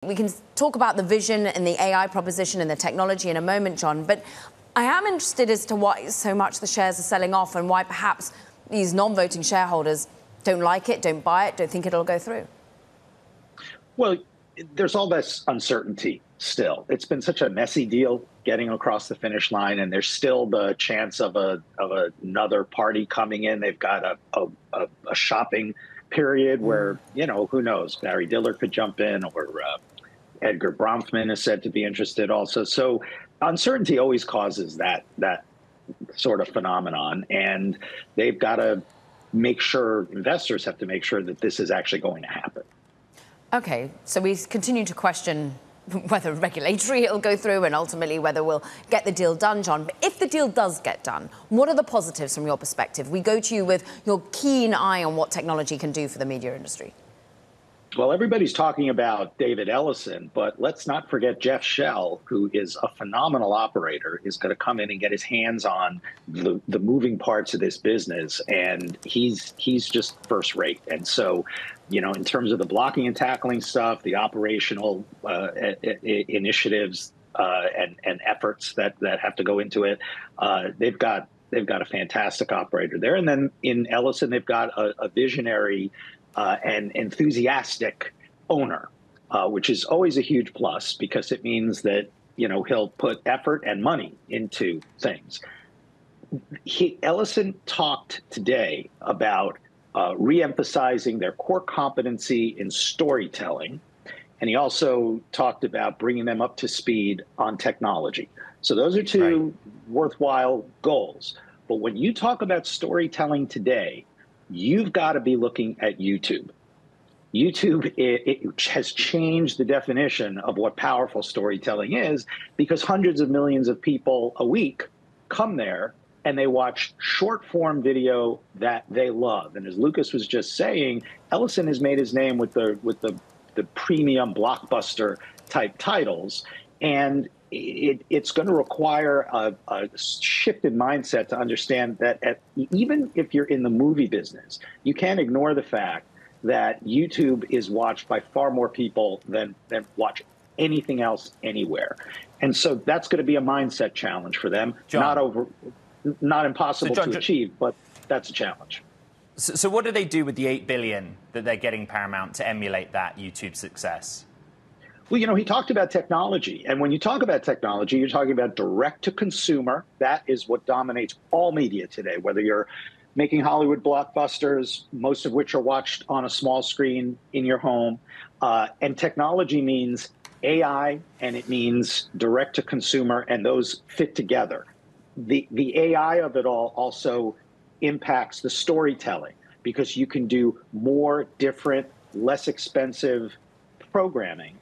We can talk about the vision and the AI proposition and the technology in a moment, John, but I am interested as to why so much the shares are selling off and why perhaps these non-voting shareholders don't like it, don't buy it, don't think it'll go through. Well, there's all this uncertainty still. It's been such a messy deal getting across the finish line, and there's still the chance of another party coming in. They've got a shopping period where, you know, who knows, Barry Diller could jump in, or Edgar Bronfman is said to be interested also. So uncertainty always causes that sort of phenomenon, and they've got to make sure, investors have to make sure that this is actually going to happen. Okay, so we continue to question whether regulatory it'll go through and ultimately whether we'll get the deal done, John. But if the deal does get done, what are the positives from your perspective? We go to you with your keen eye on what technology can do for the media industry. Well, everybody's talking about David Ellison, but let's not forget Jeff Shell, who is a phenomenal operator, is going to come in and get his hands on the moving parts of this business, and he's just first rate. And so, you know, in terms of the blocking and tackling stuff, the operational initiatives and efforts that have to go into it, they've got a fantastic operator there. And then in Ellison, they've got a visionary and enthusiastic owner, which is always a huge plus because it means that, you know, he'll put effort and money into things. Ellison talked today about re-emphasizing their core competency in storytelling, and he also talked about bringing them up to speed on technology. So those are two worthwhile goals. But when you talk about storytelling today, you've got to be looking at YouTube. YouTube it has changed the definition of what powerful storytelling is, because hundreds of millions of people a week come there and they watch short form video that they love. And as Lucas was just saying, Ellison has made his name with the premium blockbuster type titles. And it's going to require a shift in mindset to understand that even if you're in the movie business, you can't ignore the fact that YouTube is watched by far more people than watch anything else anywhere. And so that's going to be a mindset challenge for them. John, not impossible to achieve, but that's a challenge. So what do they do with the $8 billion that they're getting Paramount to emulate that YouTube success? Well, you know, he talked about technology. And when you talk about technology, you're talking about direct to consumer. That is what dominates all media today, whether you're making Hollywood blockbusters, most of which are watched on a small screen in your home. And technology means AI, and it means direct to consumer, and those fit together. The AI of it all also impacts the storytelling, because you can do more different, less expensive programming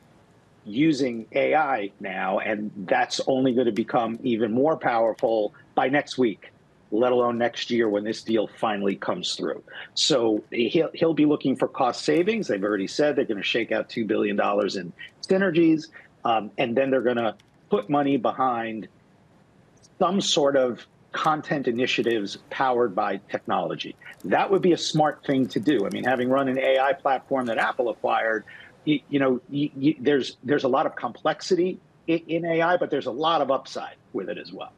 using AI now, and that's only going to become even more powerful by next week, let alone next year when this deal finally comes through. So he'll be looking for cost savings. They've already said they're going to shake out $2 billion in synergies, and then they're going to put money behind some sort of content initiatives powered by technology. That would be a smart thing to do. I mean, having run an AI platform that Apple acquired, there's a lot of complexity in AI, but there's a lot of upside with it as well.